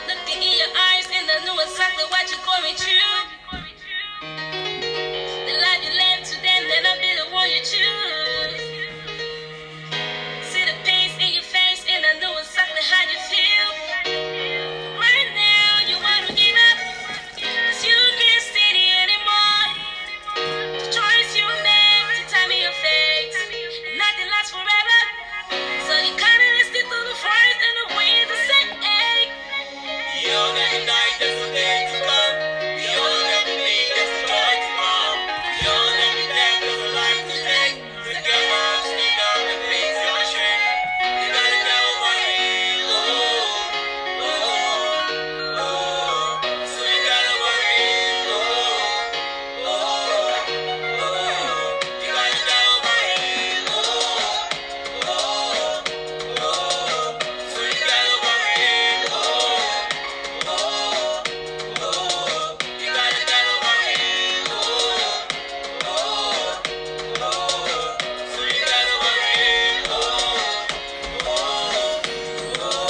Looking in your eyes and I know exactly what you're going through. The life you left to them, then I be the one you choose. See the pain in your face and I know exactly how you feel. Right now you want to give up, 'cause you can't steady anymore. The choice you make to time in your face, and nothing lasts forever. So you kinda listen to the voice and the wind to say, hey. We all never die, that's the day to come. We all never meet, that's the joy to come. We all never dead, that's the life to take. So come on, speak up and face your strength. You gotta know what it is, oh, oh, oh. So you gotta worry, oh, oh, oh. You gotta know what it is, oh, oh, oh. So you gotta worry, oh, oh, oh. You gotta know what it is, oh, oh, oh. So you gotta worry, oh, oh, oh.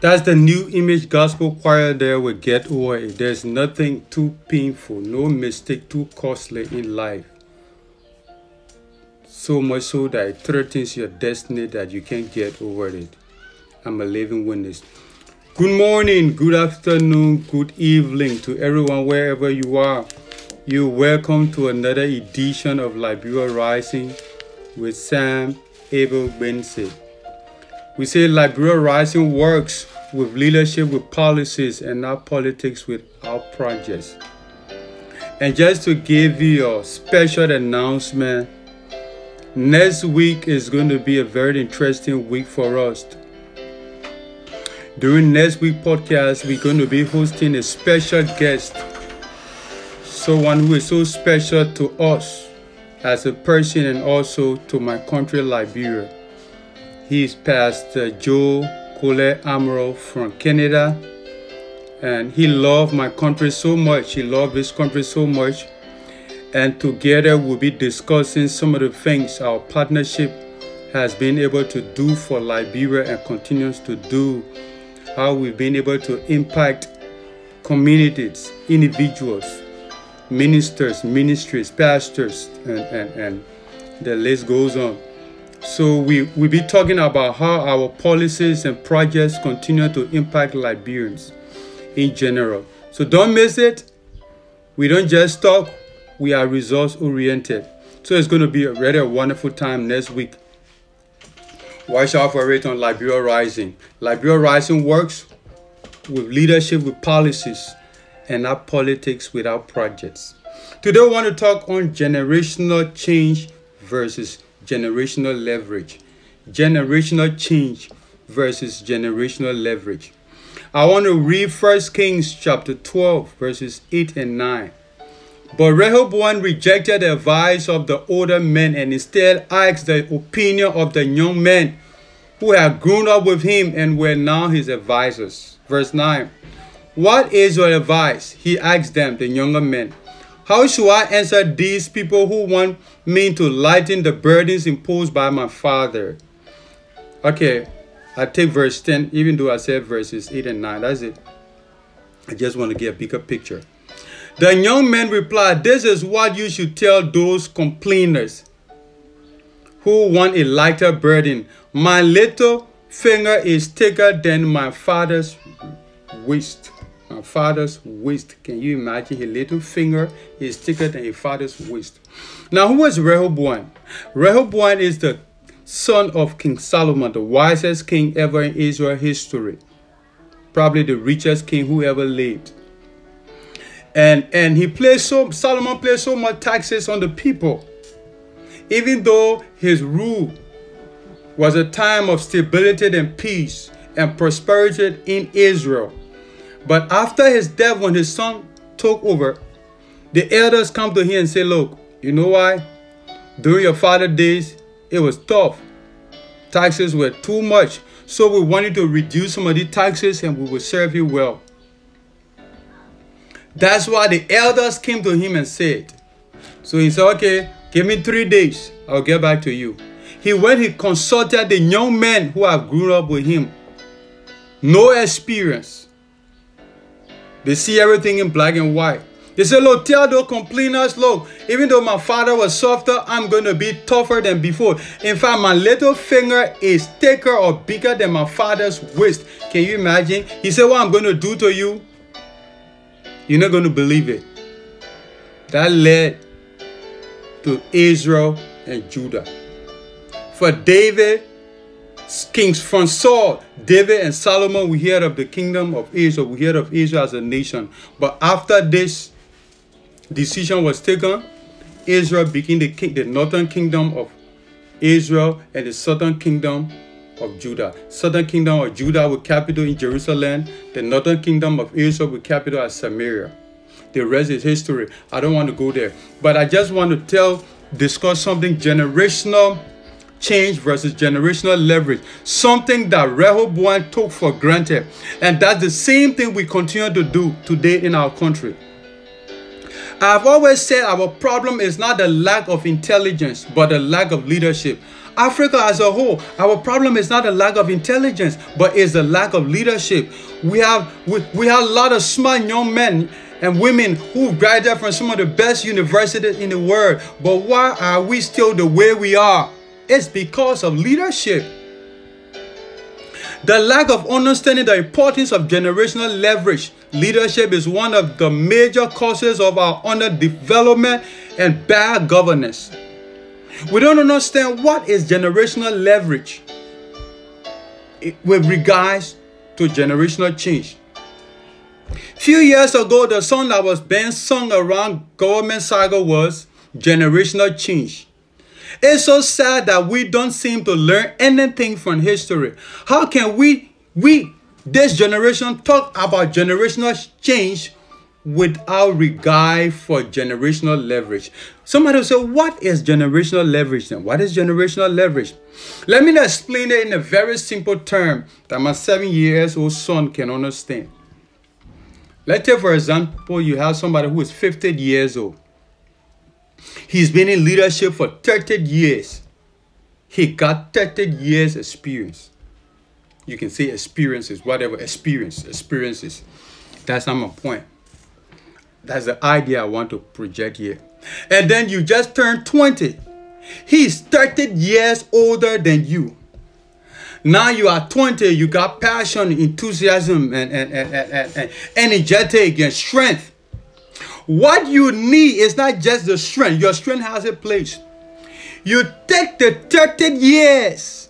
That's the New Image Gospel Choir there with Get Over It. There's nothing too painful, no mistake too costly in life. So much so that it threatens your destiny that you can't get over it. I'm a living witness. Good morning, good afternoon, good evening to everyone wherever you are. You're welcome to another edition of Liberia Rising with Sam-Abel Gbinsay. We say Liberia Rising works with leadership with policies and not politics without projects. And just to give you a special announcement, next week is going to be a very interesting week for us. During next week's podcast, we're going to be hosting a special guest, someone who is so special to us as a person and also to my country, Liberia. He is Pastor Joe Immoral from Canada, and he loved my country so much. He loved his country so much, and together we'll be discussing some of the things our partnership has been able to do for Liberia and continues to do. How we've been able to impact communities, individuals, ministers, ministries, pastors, and the list goes on. So we'll be talking about how our policies and projects continue to impact Liberians in general. So don't miss it. We don't just talk, we are results oriented. So it's going to be a really wonderful time next week. Watch out for it on Liberia Rising. Liberia Rising works with leadership with policies and not politics without projects. Today I want to talk on generational change versus generational leverage. Generational change versus generational leverage. I want to read 1 Kings chapter 12 verses 8 and 9. But Rehoboam rejected the advice of the older men and instead asked the opinion of the young men who had grown up with him and were now his advisors. Verse 9. What is your advice? He asked them, the younger men. How should I answer these people who want me to lighten the burdens imposed by my father? Okay, I take verse 10, even though I said verses 8 and 9. That's it. I just want to get a bigger picture. The young men replied, this is what you should tell those complainers who want a lighter burden. My little finger is thicker than my father's waist. My father's waist. Can you imagine? His little finger is thicker than his father's waist. Now, who was Rehoboam? Rehoboam is the son of King Solomon, the wisest king ever in Israel history. Probably the richest king who ever lived. And Solomon placed so much taxes on the people. Even though his rule was a time of stability and peace and prosperity in Israel. But after his death, when his son took over, the elders come to him and say, look, you know why? During your father's days, it was tough. Taxes were too much. So we wanted to reduce some of the taxes and we will serve you well. That's why the elders came to him and said. So he said, okay, give me 3 days. I'll get back to you. He went, he consulted the young men who have grown up with him. No experience. They see everything in black and white. They say, look, tell those complainers, look, even though my father was softer, I'm going to be tougher than before. In fact, my little finger is thicker or bigger than my father's waist. Can you imagine? He said, what I'm going to do to you, you're not going to believe it. That led to Israel and Judah. For David, kings from Saul, David and Solomon, we heard of the kingdom of Israel. We heard of Israel as a nation. But after this decision was taken, Israel became the northern kingdom of Israel and the southern kingdom of Judah. Southern kingdom of Judah with capital in Jerusalem. The northern kingdom of Israel with capital at Samaria. The rest is history. I don't want to go there. But I just want to discuss something: generational change versus generational leverage. Something that Rehoboam took for granted. And that's the same thing we continue to do today in our country. I've always said our problem is not the lack of intelligence, but the lack of leadership. Africa as a whole, our problem is not the lack of intelligence, but is the lack of leadership. We have a lot of smart young men and women who graduated from some of the best universities in the world. But why are we still the way we are? It's because of leadership. The lack of understanding the importance of generational leverage. Leadership is one of the major causes of our underdevelopment and bad governance. We don't understand what is generational leverage with regards to generational change. Few years ago, the song that was being sung around government cycle was generational change. It's so sad that we don't seem to learn anything from history. How can we this generation, talk about generational change without regard for generational leverage? Somebody will say, what is generational leverage then? What is generational leverage? Let me explain it in a very simple term that my 7-year-old son can understand. Let's take, for example, you have somebody who is 50 years old. He's been in leadership for 30 years. He got 30 years experience. You can say experiences, whatever, experiences. That's not my point. That's the idea I want to project here. And then you just turned 20. He's 30 years older than you. Now you are 20, you got passion, enthusiasm, and energetic and strength. What you need is not just the strength. Your strength has a place. You take the 30 years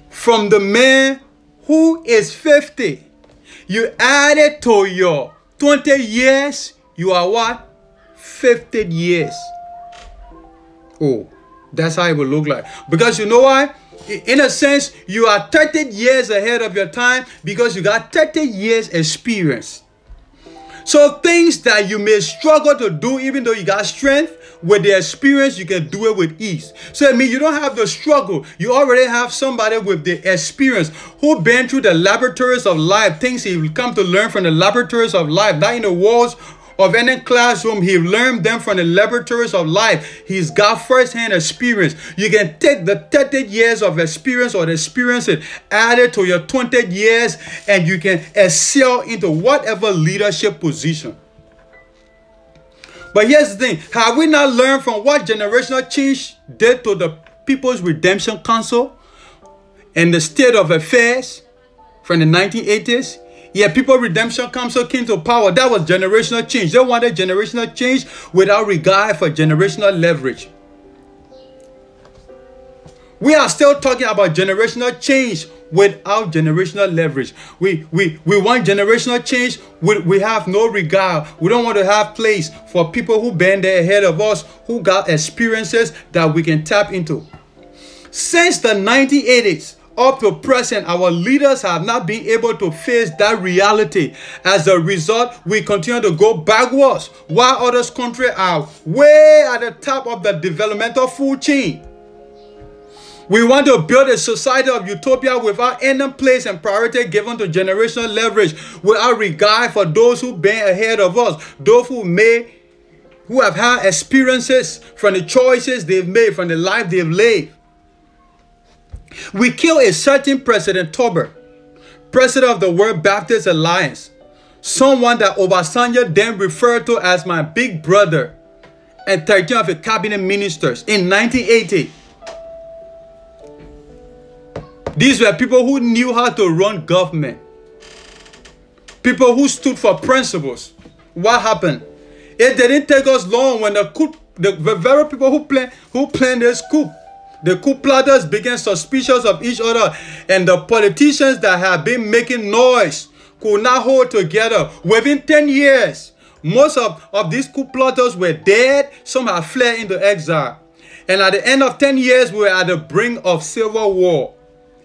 from the man who is 50. You add it to your 20 years. You are what? 50 years. Oh, that's how it will look like. Because you know why? In a sense, you are 30 years ahead of your time because you got 30 years experience. So things that you may struggle to do even though you got strength, with the experience, you can do it with ease. So it means you don't have the struggle. You already have somebody with the experience who been through the laboratories of life, things he will come to learn from the laboratories of life, not in the walls of any classroom. He learned them from the laboratories of life. He's got first-hand experience. You can take the 30 years of experience or the experiences, add it to your 20 years, and you can excel into whatever leadership position. But here's the thing. Have we not learned from what generational change did to the People's Redemption Council and the state of affairs from the 1980s? Yeah, People's Redemption Council came to power. That was generational change. They wanted generational change without regard for generational leverage. We are still talking about generational change without generational leverage. We want generational change. We have no regard. We don't want to have place for people who been there ahead of us, who got experiences that we can tap into. Since the 1980s, up to present, our leaders have not been able to face that reality. As a result, we continue to go backwards, while other countries are way at the top of the developmental food chain. We want to build a society of utopia without any place and priority given to generational leverage, without regard for those who been ahead of us, those who who have had experiences from the choices they've made, from the life they've lived. We killed a certain President Tober, president of the World Baptist Alliance, someone that Obasanjo then referred to as my big brother, and 13 of the cabinet ministers in 1980. These were people who knew how to run government. People who stood for principles. What happened? It didn't take us long when the very people who planned this coup, the coup plotters began suspicious of each other, and the politicians that had been making noise could not hold together. Within 10 years, most of these coup plotters were dead. Some had fled into exile. And at the end of 10 years, we were at the brink of civil war.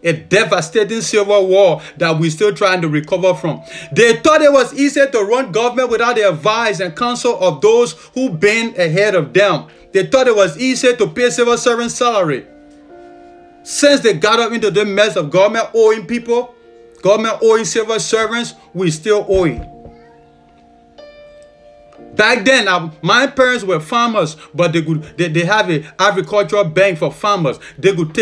A devastating civil war that we're still trying to recover from. They thought it was easy to run government without the advice and counsel of those who been ahead of them. They thought it was easy to pay civil servants salary. Since they got up into the mess of government owing people, government owing civil servants, we still owe it. Back then, my parents were farmers, but they have an agricultural bank for farmers. They could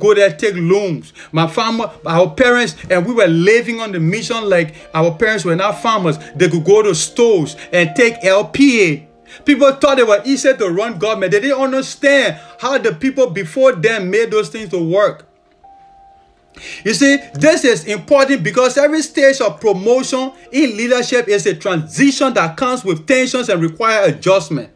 go there, take loans. Our parents, and we were living on the mission like our parents were not farmers. They could go to stores and take LPA. People thought it was easy to run government. They didn't understand how the people before them made those things to work. You see, this is important because every stage of promotion in leadership is a transition that comes with tensions and require adjustment.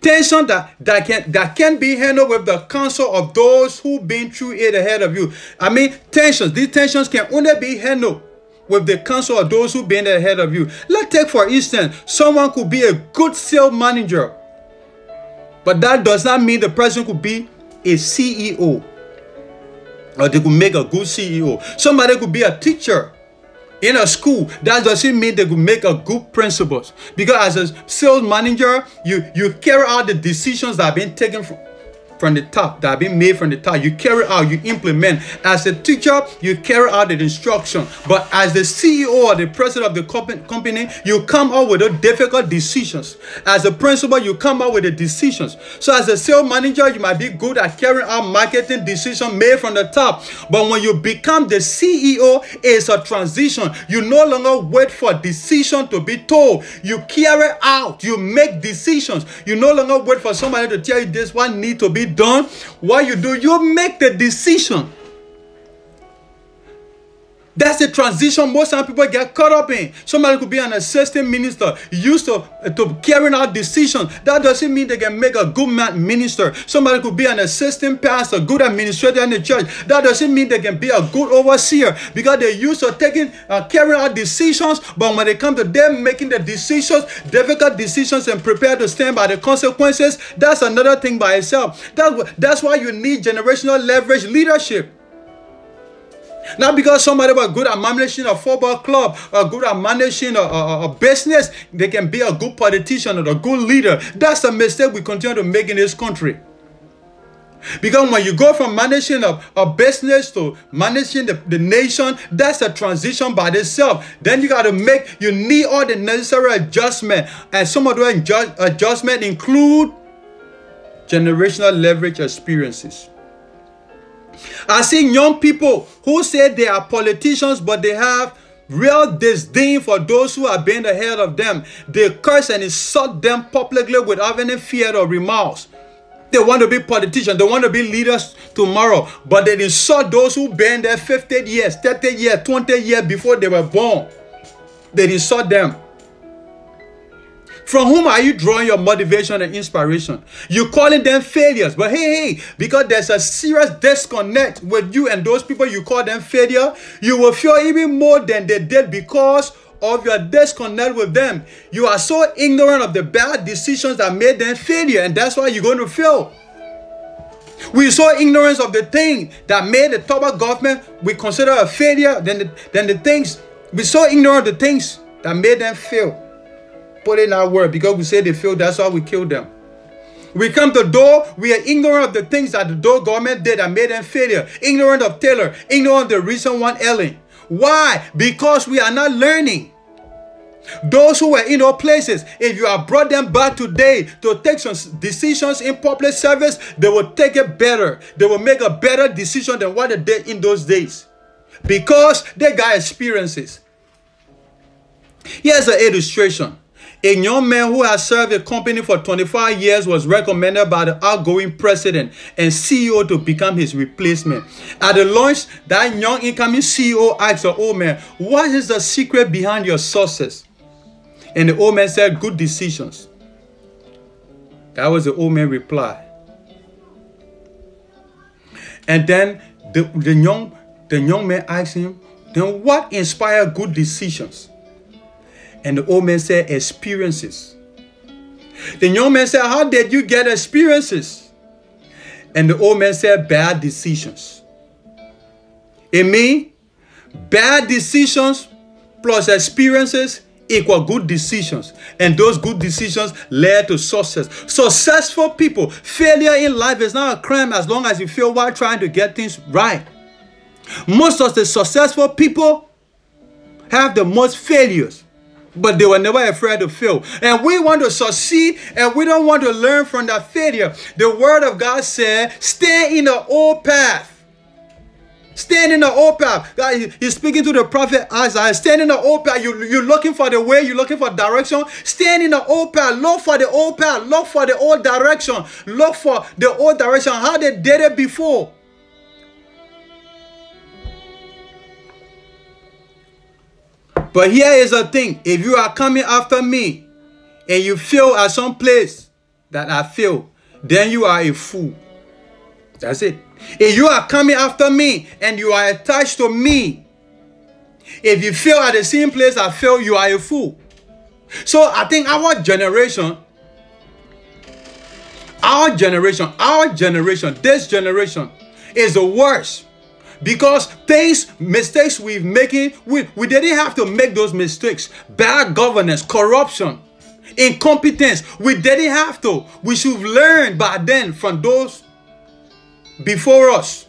Tension that can be handled with the counsel of those who've been through it ahead of you. These tensions can only be handled with the counsel of those who've been ahead of you. Let's take, for instance, someone could be a good sales manager, but that does not mean the person could be a CEO. Or they could make a good CEO. Somebody could be a teacher in a school. That doesn't mean they could make a good principal. Because as a sales manager, you carry out the decisions that have been taken from the top, that have been made from the top. You carry out, you implement. As a teacher, you carry out the instruction. But as the CEO or the president of the company, you come up with the difficult decisions. As a principal, you come up with the decisions. So as a sales manager, you might be good at carrying out marketing decisions made from the top. But when you become the CEO, it's a transition. You no longer wait for decision to be told. You carry out, you make decisions. You no longer wait for somebody to tell you this one needs to be done. What you do, you make the decision. That's the transition most time people get caught up in. Somebody could be an assistant minister used to carrying out decisions. That doesn't mean they can make a good minister. Somebody could be an assistant pastor, good administrator in the church. That doesn't mean they can be a good overseer because they're used to carrying out decisions. But when it comes to them making the decisions, difficult decisions, and prepared to stand by the consequences, that's another thing by itself. That's why you need generational leverage leadership. Not because somebody was good at managing a football club or good at managing a business, they can be a good politician or a good leader. That's a mistake we continue to make in this country. Because when you go from managing a business to managing the nation, that's a transition by itself. Then you need all the necessary adjustment. And some of those adjustments include generational leverage experiences. I see young people who say they are politicians, but they have real disdain for those who have been ahead of them. They curse and insult them publicly without any fear or remorse. They want to be politicians. They want to be leaders tomorrow. But they insult those who been there 50 years, 30 years, 20 years before they were born. They insult them. From whom are you drawing your motivation and inspiration? You're calling them failures. But hey, because there's a serious disconnect with you and those people you call them failure, you will feel even more than they did because of your disconnect with them. You are so ignorant of the bad decisions that made them failure, and that's why you're going to fail. We're so ignorant of the thing that made the Toba government we consider a failure than the things. We're so ignorant of the things that made them fail. Put in our word, because we say they failed, that's why we killed them. We come to Doe, we are ignorant of the things that the Doe government did that made them failure. Ignorant of Taylor, ignorant of the recent one, Ellen. Why? Because we are not learning. Those who were in those places, if you have brought them back today to take some decisions in public service, they will take it better. They will make a better decision than what they did in those days, because they got experiences. Here's an illustration. A young man who has served a company for 25 years was recommended by the outgoing president and CEO to become his replacement. At the launch, that young incoming CEO asked the old man, "What is the secret behind your success?" And the old man said, "Good decisions." That was the old man's reply. And then the young man asked him, "Then what inspired good decisions?" And the old man said, "Experiences." The young man said, "How did you get experiences?" And the old man said, "Bad decisions." It means bad decisions plus experiences equal good decisions. And those good decisions led to success. Successful people, failure in life is not a crime as long as you fail while trying to get things right. Most of the successful people have the most failures, but they were never afraid to fail. And we want to succeed, and we don't want to learn from that failure. The word of God said, stay in the old path. Stand in the old path. God, he's speaking to the prophet Isaiah. Stand in the old path. You're looking for the way. You're looking for direction. Stand in the old path. Look for the old path. Look for the old direction. Look for the old direction. How they did it before. But here is the thing. If you are coming after me and you fail at some place that I fail, then you are a fool. That's it. If you are coming after me and you are attached to me, if you fail at the same place I fail, you are a fool. So I think our generation, this generation is the worst. Because mistakes we're making, we didn't have to make those mistakes. Bad governance, corruption, incompetence, we didn't have to. We should have learned by then from those before us.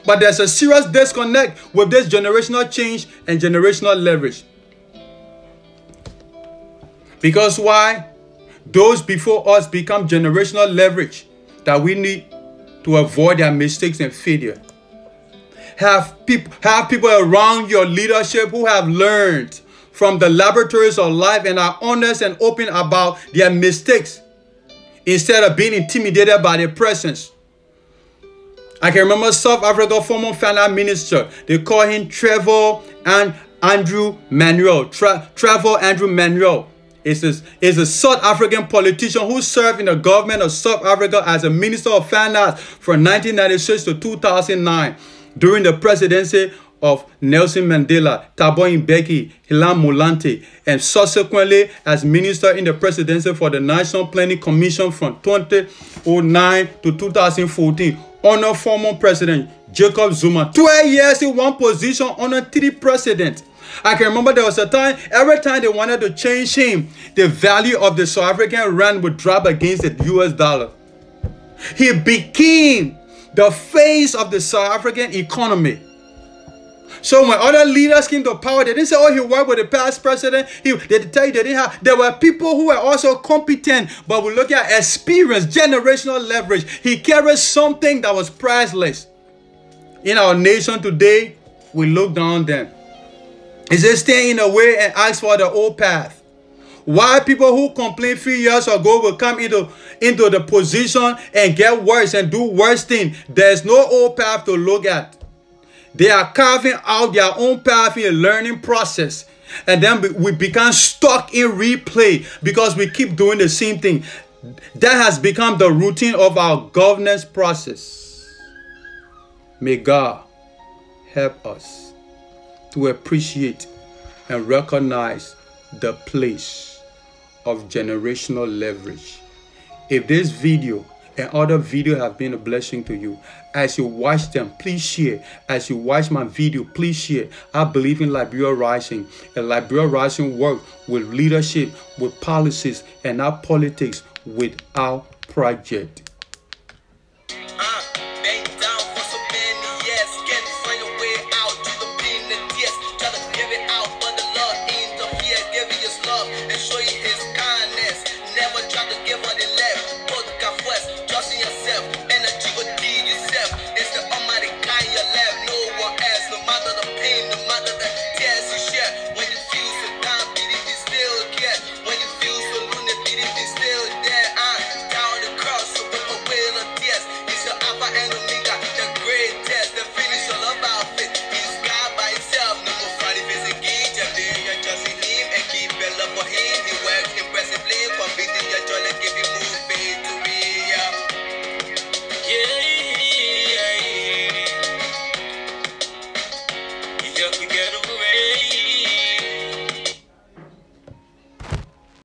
But there's a serious disconnect with this generational change and generational leverage. Because why? Those before us become generational leverage that we need to avoid their mistakes and failure. Have people around your leadership who have learned from the laboratories of life and are honest and open about their mistakes instead of being intimidated by their presence. I can remember South Africa former finance minister. They call him Trevor and Andrew Manuel. Trevor Andrew Manuel is a South African politician who served in the government of South Africa as a minister of finance from 1996 to 2009. During the presidency of Nelson Mandela, Thabo Mbeki, Ilan Molante, and subsequently as minister in the presidency for the National Planning Commission from 2009 to 2014, under former President Jacob Zuma. 12 years in one position under 3 presidents. I can remember there was a time, every time they wanted to change him, the value of the South African rand would drop against the US dollar. He became the face of the South African economy. So when other leaders came to power, they didn't say, "Oh, he worked with the past president." They tell you they didn't have. There were people who were also competent, but we look at experience, generational leverage. He carries something that was priceless. In our nation today, we look down on them. Is it staying in the way and ask for the old path? Why people who complained 3 years ago will come into the position and get worse and do worse things? There's no old path to look at. They are carving out their own path in a learning process. And then we become stuck in replay because we keep doing the same thing. That has become the routine of our governance process. May God help us to appreciate and recognize the place of generational leverage. If this video and other videos have been a blessing to you, as you watch them, please share. As you watch my video, please share. I believe in Liberia Rising. And Liberia Rising work with leadership, with policies, and not politics, with our project.